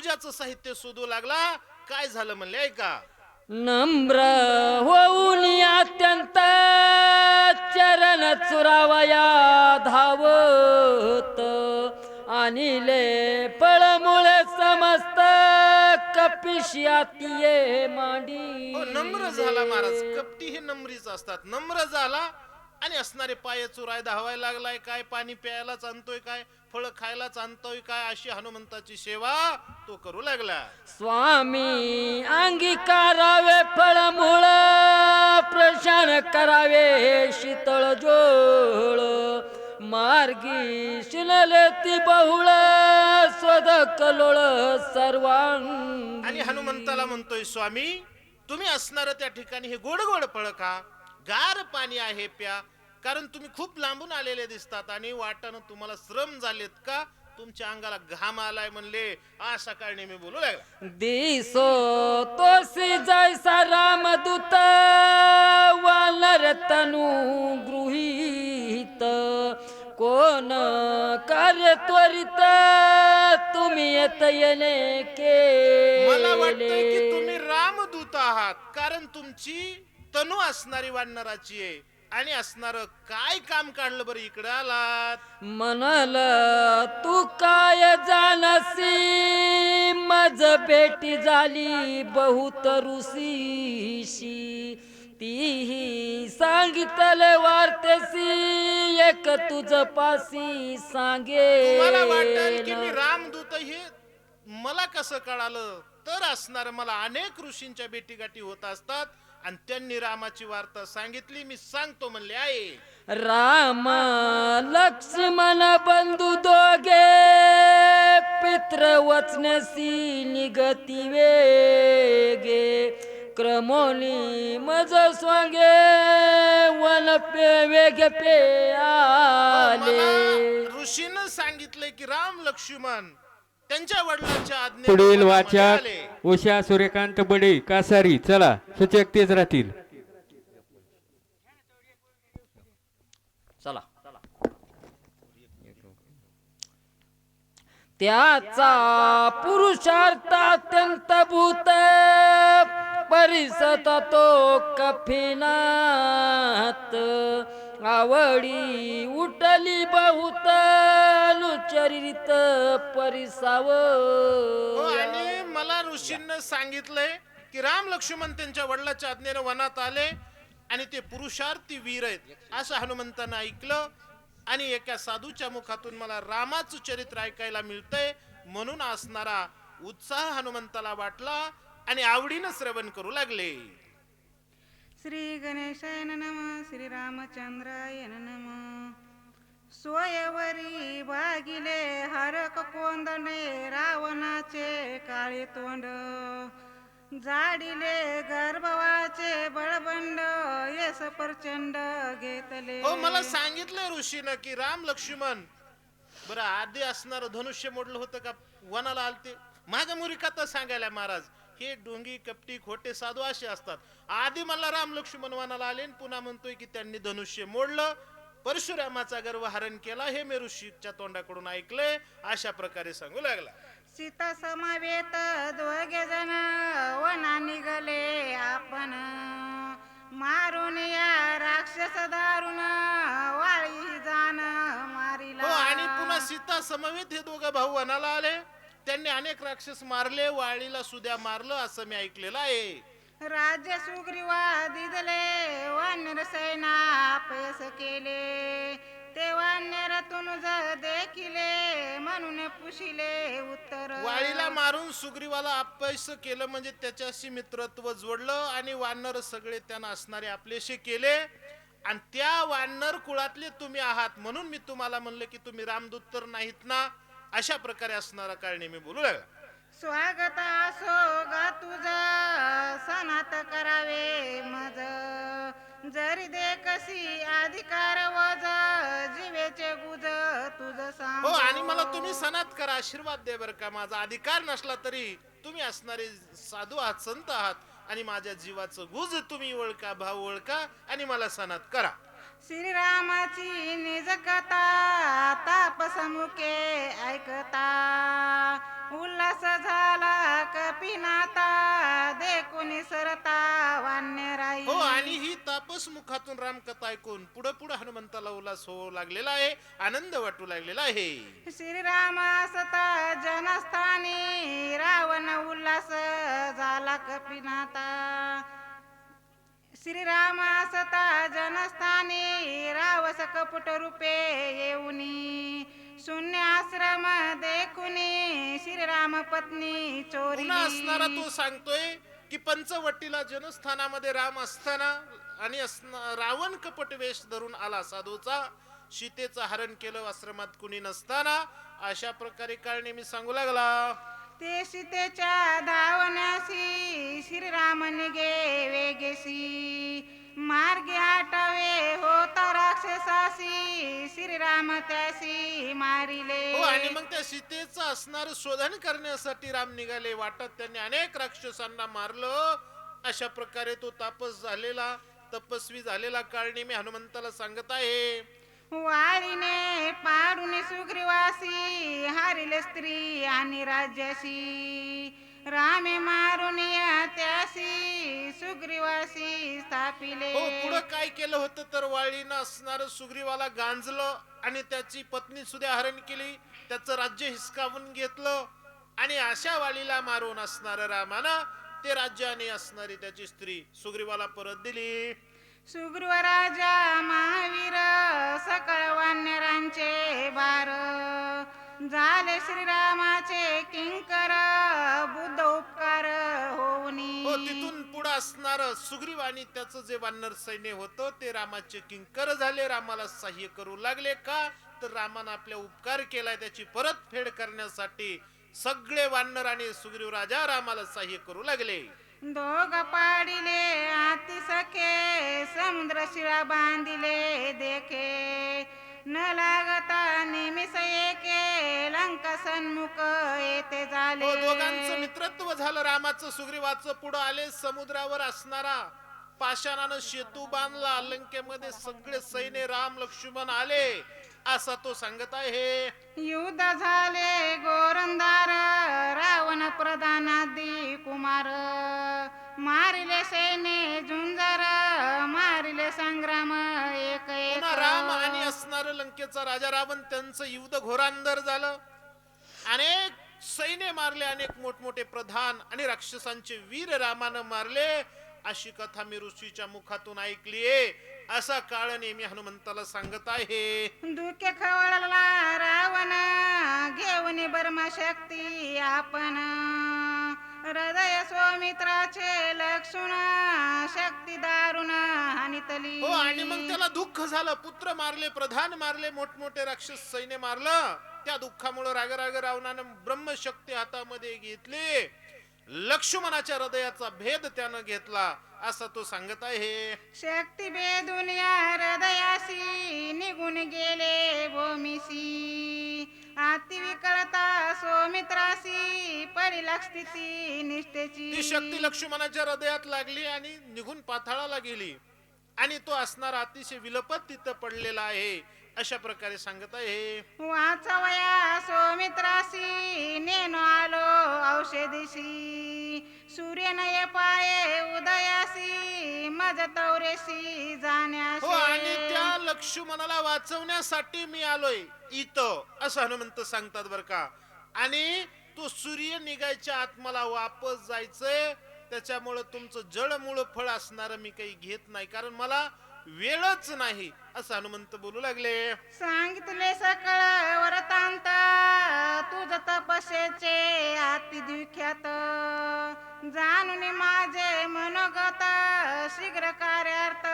पूजाचं साहित्य शोधू लागला. काय झालं म्हणले ऐका. नम्र होऊन अत्यंत चरण चुरावया धावत आणिले फळमुळे समस्त कपिशियातीये मांडी. हो नम्र झाला महाराज. कपटी हे नम्रीच असतात. नम्र झाला आणि असणारे पाय चुराय धावायला लागलाय. काय पाणी प्यायलाच आणतोय, काय फळ खायलाच आणतोय, काय अशी हनुमंताची सेवा तो करू लागला. स्वामी अंगीकारावे फळमूळ प्रशान करावे शीतळ जोळ मार्गी शिनले ती बहुळ स्वद कलोळ सर्वांग. आणि हनुमंताला म्हणतोय स्वामी तुम्ही असणार त्या ठिकाणी हे गोड गोड फळ खा, गार पाणी आहे प्या, कारण तुम्ही खूप लांबून आलेले दिसतात आणि वाटानं तुम्हाला श्रम झालेत का, तुमच्या अंगाला घाम आलाय म्हणले. आज सकाळी मी बोलू लागला. दिसो तोसी जैसा रामदूत वानर तनु गृहीत कोण कार्य त्वरित तुम्ही येत येणे मला वाटतंय की केले. तुम्ही रामदूत आहात, कारण तुमची तनु असणारी वानराची आहे आणि असणार काय काम काढलं बरं इकडे आलात. म्हणाल तू काय जाणसी मज भेटी झाली बहुत ऋषीशी तीही सांगितले वार्तेसी एक तुझ पासी सांगे. तुम्हाला वाटेल की मी रामदूत हे मला कसं कळालं, तर असणार मला अनेक ऋषींच्या भेटीगाठी होत असतात आणि त्यांनी रामाची वार्ता सांगितली, मी सांगतो म्हणले आहे. राम लक्ष्मण बंधू दोघे पित्र वचनसी निगती वेगे क्रमोनी मज स्वांगे वन पे वेग पे आले. मला ऋषीनं सांगितलंय की राम लक्ष्मण त्यांच्या वडिलांच्या आज्ञेने पुढील वनामध्ये वाचक आले. उषा सूर्यकांत बडे कासारी. चला सूचक तेच राहतील. चला त्याचा पुरुषार्थ अत्यंत भूत परिसत तो कफिनात आवडी उठली बहुत अनुचरित परिसाव. हो, आणि मला ऋषींना सांगितलंय की राम लक्ष्मण त्यांच्या वडिलाच्या आज्ञेने वनात आले आणि ते पुरुषार्थी वीर आहेत असं हनुमंतानं ऐकलं. आणि एका साधूच्या मुखातून मला रामाचं चरित्र ऐकायला मिळतंय, म्हणून असणारा उत्साह हनुमंताला वाटला आणि आवडीनं श्रवण करू लागले. श्री गणेशाय नमः. श्री रामचंद्राय नमः. सोयवरी भागिले हरक कोंदणे रावणाचे काळे तोंड जाडिले गर्भवाचे बळबंड येस प्रचंड घेतले. हो, मला सांगितलंय ऋषीनं की राम लक्ष्मण बरं आधी असणार धनुष्य मोडलं होतं का वनाला आलते. माझ्या मुरिकात सांगायला महाराज हे डोंगी कपटी खोटे साधू असे असतात. आधी मला राम लक्ष्मण वनाला आले आणि पुन्हा म्हणतोय की त्यांनी धनुष्य मोडलं, परशुरामाचा गर्व हरण केला, हे मी ऋषीच्या तोंडाकडून ऐकलंय. अशा प्रकारे सांगू लागला. सीता समवेत दोघे जण वना निघाले आपण मारून या राक्षस दारुण वाळी जाण मारिला. हो, आणि पुन्हा सीता समवेत हे दोघं भाऊ वनाला आले. त्यांनी अनेक राक्षस मारले, वाळीला सुद्धा मारलं असं मी ऐकलेलं आहे. राज्य सुग्रीवा दिदले वानर सैना अपयस केले ते वानर तुनुज देखिले म्हणून पुशिले उत्तर. वाळीला मारून सुग्रीवाला अपयश केलं म्हणजे त्याच्याशी मित्रत्व जोडलं आणि वानर सगळे त्यांना असणारे आपलेसे केले. आणि त्या वानर कुळातले तुम्ही आहात म्हणून मी तुम्हाला म्हणलं की तुम्ही रामदूत तर नाहीत ना. अशा प्रकारे असणारा कारणे मी बोलू लागला. स्वागत असो गा तुझ सनात करावे मज जरी दे कशी अधिकार वज जीवेचे गुज तुझ सांग. हो, आणि मला तुम्ही सनात करा, आशीर्वाद दे बरं का. माझा अधिकार नसला तरी तुम्ही असणारे साधू आहात, संत आहात आणि माझ्या जीवाचं गुज तुम्ही ओळखा, भाव ओळखा आणि मला सनात करा. श्रीरामाची निज कथा तापसमुखे ऐकता उल्हास झाला कपिनाथा देखुनी सरता वान्य राई. हो, आणि ही तापस मुखातून रामकथा ऐकून पुढे पुढे हनुमंताला उल्हास होऊ लागलेला आहे, आनंद वाटू लागलेला आहे. श्रीराम असता जनस्थानी रावण उल्हास झाला कपिनाथा. श्रीराम असता जनस्थानी रावस कपट रूपे येऊनी शून्य आश्रम देखुनी श्रीराम पत्नी पुन्हा असणारा चोरी. तो सांगतोय की पंचवटीला जनस्थानामध्ये राम असताना आणि रावण कपट वेश धरून आला साधूचा, सीतेचं हरण केलं आश्रमात कुणी नसताना. अशा प्रकारे काळ नेहमी सांगू लागला. ते सीतेच्या धावण्यासी श्रीराम निगे वेगेसी मार्गे आटावे होता राक्षसासी श्रीराम त्यासी मारिले. हो, आणि मग त्या सीतेचं असणार शोधन करण्यासाठी राम निघाले. वाटत त्यांनी अनेक राक्षसांना मारलं. अशा प्रकारे तो तापस झालेला तपस्वी झालेला काळ नेहमी हनुमंताला सांगत आहे. वाळीने पाडून सुग्रीवासी हारिले स्त्री आणि राज्याशी रामे मारून त्यासी सुग्रीवासी स्थापिले. हो, पुढं काय केलं होतं तर वाळीनं असणार सुग्रीवाला गांजलं आणि त्याची पत्नी सुद्धा हरण केली, त्याचं राज्य हिसकावून घेतलं आणि अशा वाळीला मारून असणार रामानं ते राज्य आणि असणारी त्याची स्त्री सुग्रीवाला परत दिली. सुग्रीव राजा महावीर सकळ वानरांचे बार झाले श्रीरामाचे किंकर बुद्ध उपकार होऊनी. हो, तिथून पुढे असणार सुग्रीव आणि त्याचं जे वानर सैन्य होतं ते रामाचे किंकर झाले, रामाला सहाय्य करू लागले. का तर रामानं आपल्या उपकार केलाय त्याची परतफेड करण्यासाठी सगळे वानर आणि सुग्रीव राजा रामाला सहाय्य करू लागले. दोघ पाडिले आती सखे समुद्र शिळा बांधिले देखे न लागता निमिष एके लंका सन्मुख येते झाले. हो, दोघांचं मित्रत्व झालं रामाचं सुग्रीवाचं. पुढे आले समुद्रावर असणारा पाषाणानं सेतू बांधला, लंकेमध्ये सगळे सैन्य राम लक्ष्मण आले असा तो सांगत आहे. युद्ध झाले गोरंदार रावण प्रधानादी कुमार मारिले सैन्य झुंजार मारिले संग्राम एक एक. पुन्हा राम आणि असणार लंकेचा राजा रावण त्यांचं युद्ध घोरांदर झालं. अनेक सैन्य मारले, अनेक मोठमोठे प्रधान आणि राक्षसांचे वीर रामानं मारले. अशी कथा मी ऋषीच्या मुखातून ऐकलीये असा काळ नेहमी हनुमंताला सांगत आहे. दुखे खवळला रावण घेऊन बर्मा शक्ती आपण हृदय सौमित्राचे लक्षण शक्ती दारुण हानितली. हो, आणि मग त्याला दुःख झालं. पुत्र मारले, प्रधान मारले, मोठमोठे राक्षस सैन्य मारलं. त्या दुःखामुळे राग रावणानं ब्रह्मशक्ती हातामध्ये घेतली. लक्ष्मणाच्या हृदयाचा भेद त्यानं घेतला असं तो सांगत आहे. शक्ती भेदून या हृदयासी निघून गेले भूमीसी अति विकळता सौमित्रासी पडिला स्थिती निष्ठेची. ती शक्ती लक्ष्मणाच्या हृदयात लागली आणि निघून पाताळाला गेली आणि तो असणार अतिशय विलपत तिथं पडलेला आहे अशा प्रकारे सांगत आहे. वाचवया सौमित्रासी नेनो आलो औषधीशी सूर्य नये पाये उदयासी मज तौरेसी जाण्याशी. हो, आणि त्या लक्ष्मणाला वाचवण्यासाठी मी आलोय इथं असं हनुमंत सांगतात बर का. आणि तो सूर्य निघायच्या आत मला वापस जायचंय, त्याच्यामुळे तुमचं जळमुळ फळ असणार मी काही घेत नाही कारण मला वेळच नाही असं हनुमंत बोलू लागले. सांगितले सकळ वरतांत तुझ तपसेचे अति दुख्यात जाणून माझे मनोगत शीघ्र कार्यार्थ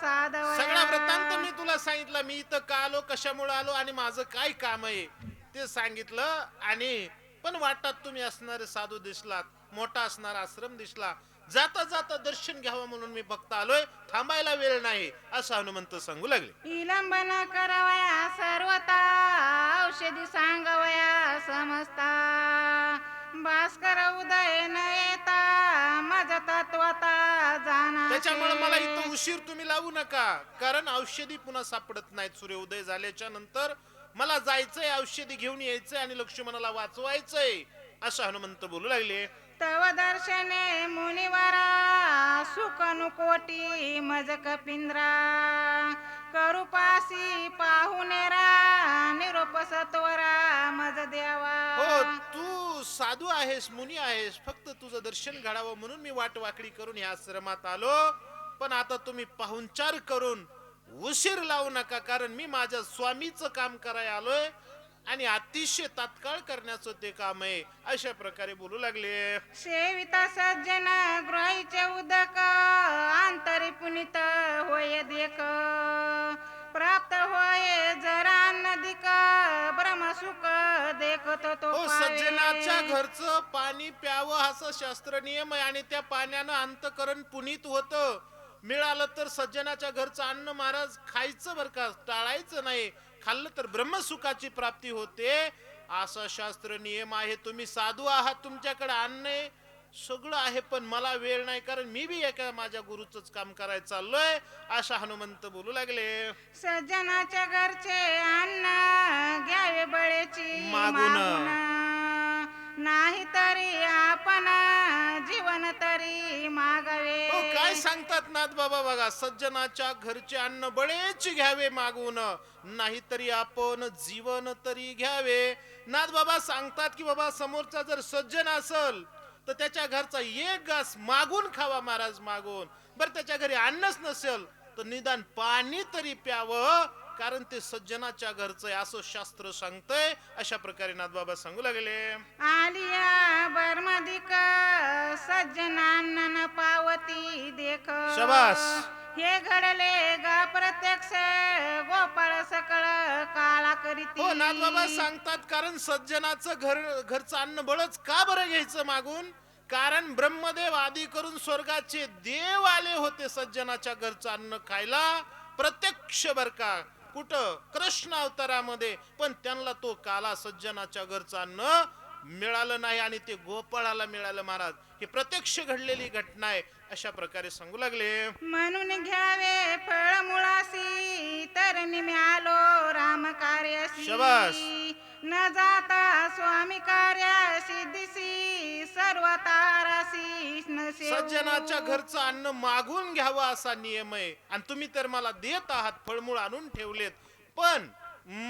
साधवया. सगळा वृत्तांत मी तुला सांगितलं. मी इथं का आलो, कशामुळे आलो आणि माझं काय काम आहे ते सांगितलं. आणि पण वाटात तुम्ही असणारे साधू दिसलात, मोठा असणारा आश्रम दिसला, जाता जाता दर्शन घ्यावं म्हणून मी फक्त आलोय, थांबायला वेळ नाही असं हनुमंत सांगू लागले. विलंबन करावया सर्वता औषधी सांगवया समजता भास्कर उदय न येता मज तत्वता जाना त्याच्यामुळे मला इथं उशीर तुम्ही लावू नका, कारण औषधी पुन्हा सापडत नाहीत सूर्योदय झाल्याच्या नंतर. मला जायचंय, औषधी घेऊन यायचंय आणि लक्ष्मणाला वाचवायचंय असं हनुमंत बोलू लागले. तव दर्शने मुनिवरा सुख नुकोटी मज कपिंद्रा करुपासी पाहुनेरा निरोप सत्वरा मज देवा. हो, तू साधू आहेस, मुनी आहेस, फक्त तुझं दर्शन घडावं म्हणून मी वाट वाकडी करून ह्या आश्रमात आलो. पण आता तुम्ही पाहुणचार करून उशीर लावू नका, कारण मी माझ्या स्वामीचं काम करायला आलोय आणि अतिशय तात्काळ करण्याचं ते काम आहे अशा प्रकारे बोलू लागले. सेविता सज्जन गृहीचे उदक आंतरी पुनित होय देख प्राप्त होय जरा नदिक ब्रह्मसुख देखतो तो हो, पावे. सज्जनाच्या घरचं पाणी प्यावं असं शास्त्र नियम आहे आणि त्या पाण्यानं अंतकरण पुनीत होतं. मिळालं तर सज्जनाच्या घरचं अन्न महाराज खायचं बरं का, टाळायचं नाही. खाल्लं तर ब्रह्मसुखाची प्राप्ती होते असा शास्त्र नियम आहे. तुम्ही साधू आहात, तुमच्याकडे अन्न आहे, सगळं आहे, पण मला वेळ नाही, कारण मी बी एका माझ्या गुरुचंच काम करायला चाललोय अशा हनुमंत बोलू लागले. सज्जनाच्या घरचे अन्न घ्यावे बळेची मागून. नाही तरी आपण जीवन तरी मागावे. हो, काय सांगतात नाथ बाबा बघा, सज्जनाच्या घरचे अन्न बळेच घ्यावे मागून, नाहीतरी आपण जीवन तरी घ्यावे. नाथ बाबा सांगतात की बाबा समोरचा जर सज्जन असल तर त्याच्या घरचा एक घास मागून खावा महाराज, मागून. बरं त्याच्या घरी अन्नच नसेल तर निदान पाणी तरी प्यावं, कारण ते सज्जनाच्या घरचं आहे असं शास्त्र सांगतंय. अशा प्रकारे नाथ बाबा सांगू लागले. आलिया बर्मदिक सज्जनांना पावती देख शाबास. हे घडले गा प्रत्यक्ष गोपाळ सकळ काळा करीती. हो, नाथ बाबा सांगतात, कारण सज्जनाचं घरचं अन्न बळच का बरं घ्यायचं मागून, कारण ब्रह्मदेव आदी करून स्वर्गाचे देव आले होते सज्जनाच्या घरचं अन्न खायला, प्रत्यक्ष बर का, कुठं कृष्ण अवतारामध्ये. पण त्यांना तो काला सज्जनाच्या घरचं अन्न मिळालं नाही आणि ते गोपाळाला मिळालं महाराज. ही प्रत्यक्ष घडलेली घटना आहे अशा प्रकारे सांगू लागले. म्हणून घ्यावे फळ मुळासी तर निम्यालो राम कार्यासी. शाबास. न जाता स्वामी कार्य सिद्धीसी सर्व तारासी न सेवू. सज्जनाच्या घरचं अन्न मागून घ्यावं असा नियम आहे आणि तुम्ही तर मला देत आहात, फळमूळ आणून ठेवलेत, पण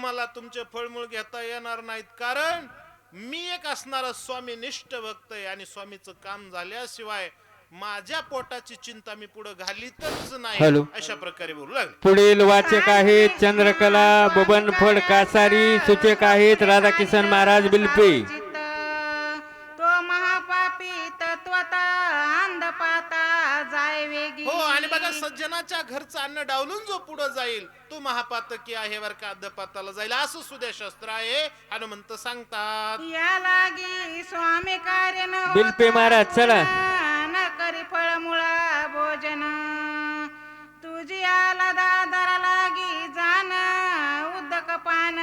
मला तुमचे फळमूळ घेता येणार नाहीत, कारण मी एक असणारा स्वामी निष्ठ भक्त आहे आणि स्वामीचं काम झाल्याशिवाय माझ्या पोटाची चिंता मी पुढे घालीतच नाही. हॅलो. अशा प्रकारे बोलू लागले. पुढील वाचक आहेत चंद्रकला बबनफड कासारी, सूचक आहेत राधाकिशन महाराज बिलपे. चित्त तो महापापी तत्वता अंधपाता जाय वेगी. हो, आणि बघा सज्जनाच्या घरचं अन्न डावलून जो पुढे जाईल तो महापातकी आहे वर का, अधपाताला जाईल असं सुद्धा शास्त्र आहे हनुमंत सांगतात. या लागी स्वामी कार्य न बिलपे होता महाराज, चला. न करी फळ मुळा भोजन तुझी आला दादरा लागी जाण उदक पान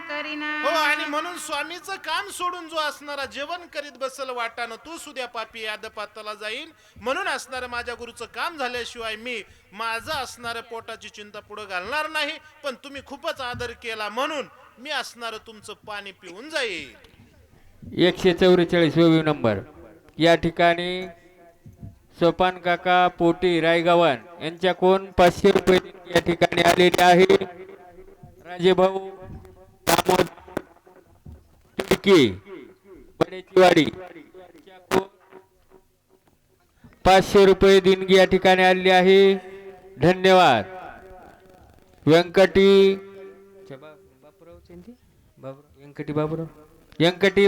करीना. हो, आणि म्हणून स्वामीचं काम सोडून जो असणारा जेवण करीत बसल वाटानं तू सुद्या पापी अधपाताला जाईन. म्हणून असणारं माझ्या गुरुचं काम झाल्याशिवाय मी माझं असणारं पोटाची चिंता पुढे घालणार नाही, पण तुम्ही खूपच आदर केला म्हणून मी असणारं तुमचं पाणी पिऊन जाईल. 144 नंबर. या ठिकाणी सोपान काका पोटी रायगावन यांच्या कोण 500 रुपये या ठिकाणी आलेले आहे. राजेभाऊ दामोद तिडके बडेचीवाडी 500 रुपये देणगी या ठिकाणी आलेली आहे. धन्यवाद. व्यंकटी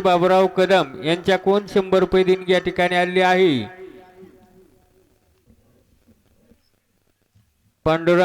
बाबुराव कदम यांच्या कोण 100 रुपये देणगी या ठिकाणी आलेली आहे. पांडुरंग